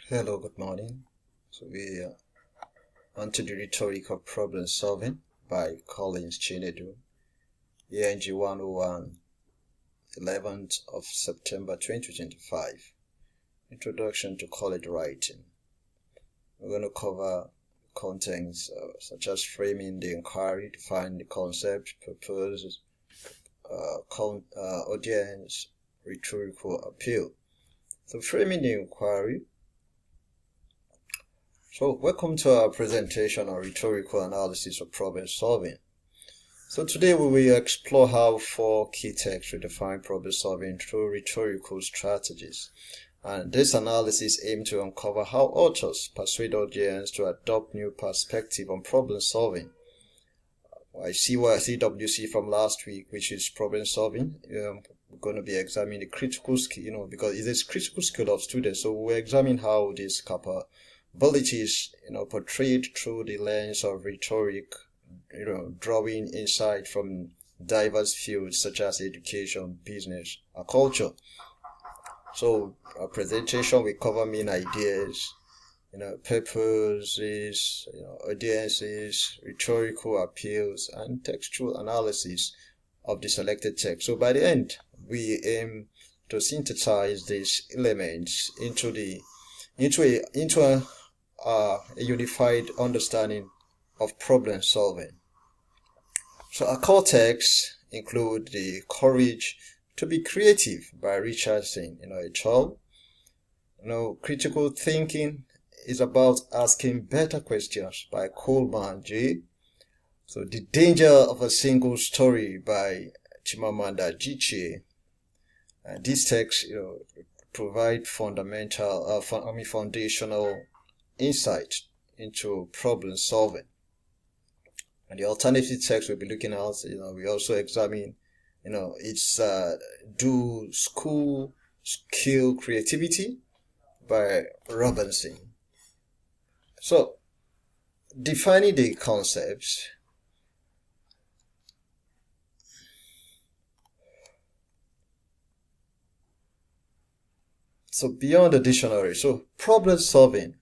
Hello, good morning. So we are on to the rhetorical problem solving by Collins Chinedu, ENG 101, 11th of September 2025. Introduction to college writing. We're going to cover contents such as framing the inquiry, define the concept, purpose, audience, rhetorical appeal. So framing the inquiry. So welcome to our presentation on rhetorical analysis of problem solving. So today we will explore how 4 key texts redefine problem solving through rhetorical strategies. And this analysis aims to uncover how authors persuade audience to adopt new perspective on problem solving. I see CWC from last week, which is problem solving. We're going to be examining the critical skill, because it's a critical skill of students. So we'll examine how this capabilities, portrayed through the lens of rhetoric, drawing insight from diverse fields such as education, business, or culture. So our presentation will cover main ideas, purposes, audiences, rhetorical appeals, and textual analysis of the selected text. So by the end, we aim to synthesize these elements into a unified understanding of problem solving. So our core texts include The Courage to be Creative by Richardson, et al. Critical Thinking is about asking better questions by Coleman J. So The Danger of a Single Story by Chimamanda Adichie. These texts, provide foundational insight into problem solving. And the alternative text we'll be looking at, we also examine, it's Do School Kill Creativity by Robinson. So, defining the concepts. So beyond the dictionary, so problem solving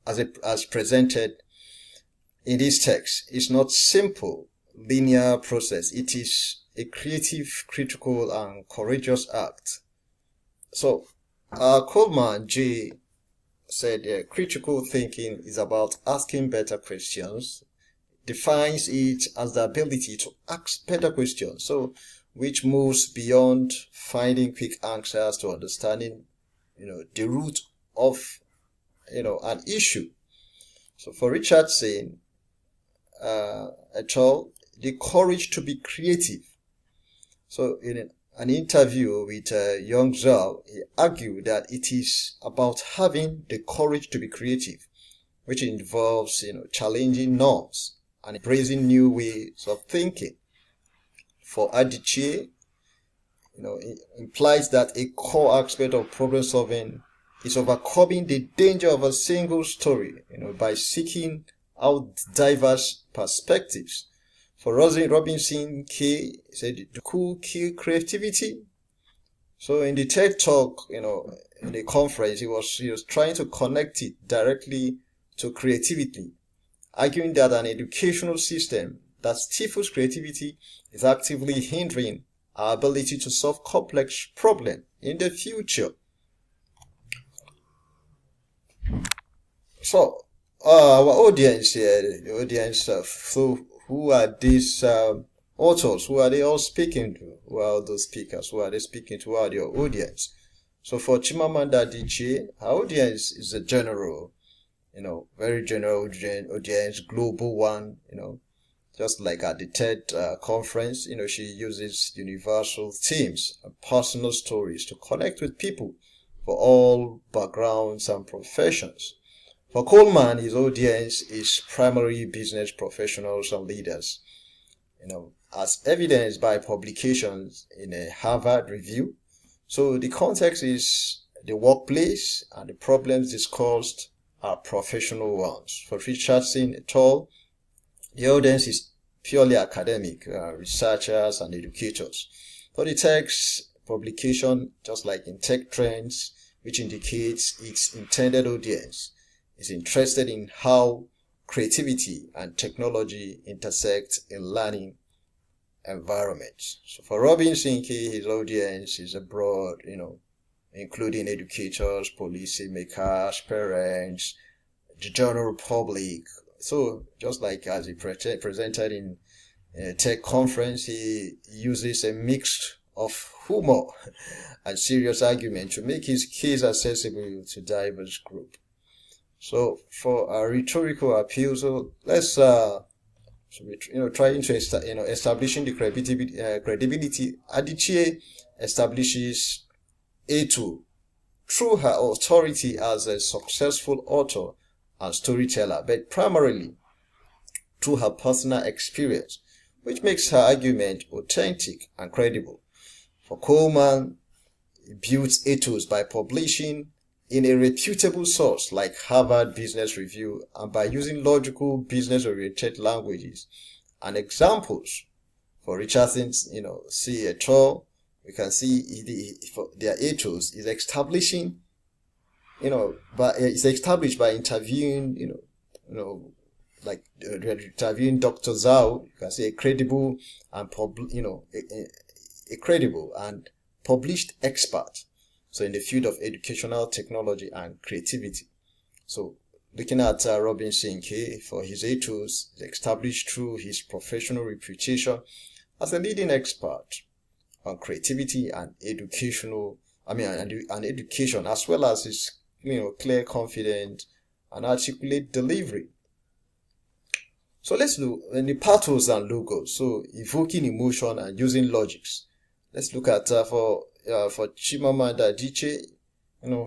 as presented in this text is not simple linear process. It is a creative, critical, and courageous act. So Coleman J said critical thinking is about asking better questions, defines it as the ability to ask better questions, so which moves beyond finding quick answers to understanding the root of an issue. So for Richardson et al., the courage to be creative. So in an interview with Young Zhao, he argued that it is about having the courage to be creative, which involves challenging norms and embracing new ways of thinking. For Adichie, it implies that a core aspect of problem solving is overcoming the danger of a single story, by seeking out diverse perspectives. For Robinson K said, "The cool kill creativity." So in the TED talk, in the conference, he was trying to connect it directly to creativity, arguing that an educational system that stifles creativity is actively hindering our ability to solve complex problems in the future. So, our audience here, the audience, so who are these authors? Who are they all speaking to? Who are those speakers? Who are they speaking to? Who are their audience? So for Chimamanda Adichie, our audience is a general, very general audience, global one, just like at the TED conference, she uses universal themes and personal stories to connect with people for all backgrounds and professions. For Coleman, his audience is primarily business professionals and leaders, as evidenced by publications in a Harvard review. So the context is the workplace, and the problems discussed are professional ones. For Richardson et al., the audience is purely academic, researchers and educators. For the text publication, just like in Tech Trends, which indicates its intended audience is interested in how creativity and technology intersect in learning environments. So for Robinson Key, his audience is abroad, including educators, policymakers, parents, the general public. So just like as he presented in a tech conference, he uses a mix of humor and serious argument to make his case accessible to diverse group. So for our rhetorical appeal, so let's trying to establishing the credibility. Adichie establishes A2 through her authority as a successful author and storyteller, but primarily through her personal experience, which makes her argument authentic and credible. For Coleman, he builds ethos by publishing in a reputable source like Harvard Business Review and by using logical, business-oriented languages and examples. For Richardson, C. et al., we can see for their ethos is establishing, it's established by interviewing, interviewing Dr. Zhao. You can say a credible and a credible and published expert. So in the field of educational technology and creativity. So looking at Robinson Key, for his ethos is established through his professional reputation as a leading expert on creativity and and education, as well as his clear, confident, and articulate delivery. So let's look at the pathos and logos. So evoking emotion and using logics. Let's look at for Chimamanda Adichie.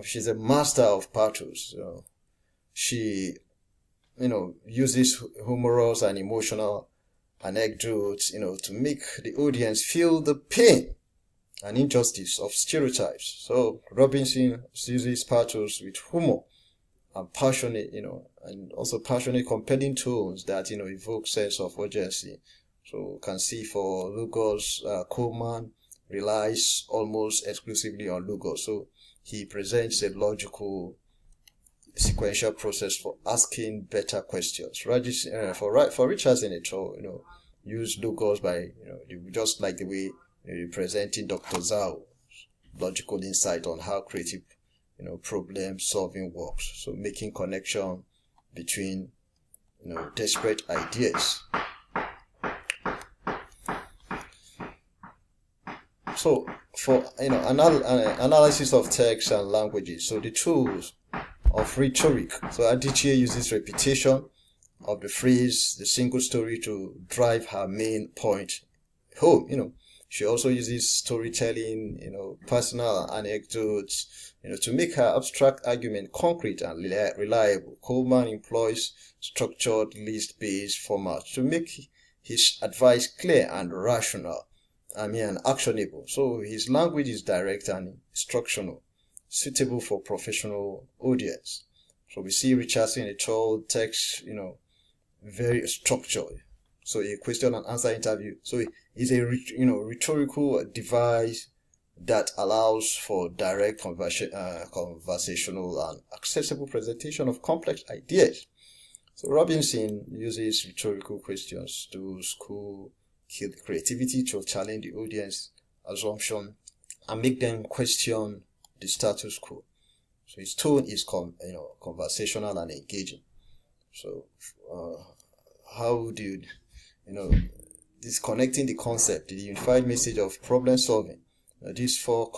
She's a master of pathos. She uses humorous and emotional anecdotes to make the audience feel the pain and injustice of stereotypes. So Robinson uses pathos with humor and passionate, and also passionate, compelling tones that evoke sense of urgency. So you can see for Lugos, Coleman relies almost exclusively on logos. So he presents a logical, sequential process for asking better questions. For Richardson et al., use logos by just like the way presenting Dr. Zhao logical insight on how creative problem solving works. So making connection between disparate ideas. So for analysis of text and languages, so the tools of rhetoric. So Adichie uses repetition of the phrase, the single story to drive her main point home. She also uses storytelling, personal anecdotes, to make her abstract argument concrete and reliable. Coleman employs structured list-based format to make his advice clear and rational. And actionable. So his language is direct and instructional, suitable for professional audience. So we see Richardson et al. Text, very structured. So a question and answer interview. So it's a rhetorical device that allows for direct conversational and accessible presentation of complex ideas. So Robinson uses rhetorical questions to school creativity to challenge the audience assumption and make them question the status quo. So his tone is conversational and engaging. So how do disconnecting the concept, the unified message of problem solving, these four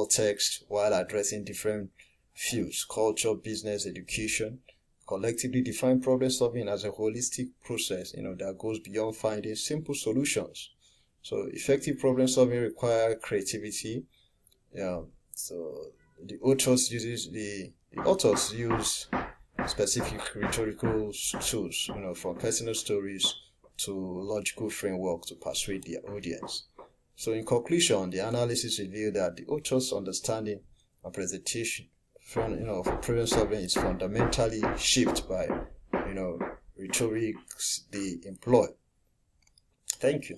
text while addressing different fields, culture, business, education, collectively define problem solving as a holistic process, that goes beyond finding simple solutions. So effective problem solving requires creativity. So the authors use specific rhetorical tools, from personal stories to logical framework to persuade their audience. So in conclusion, the analysis revealed that the author's understanding and presentation for problem solving is fundamentally shaped by rhetorics they employ. Thank you.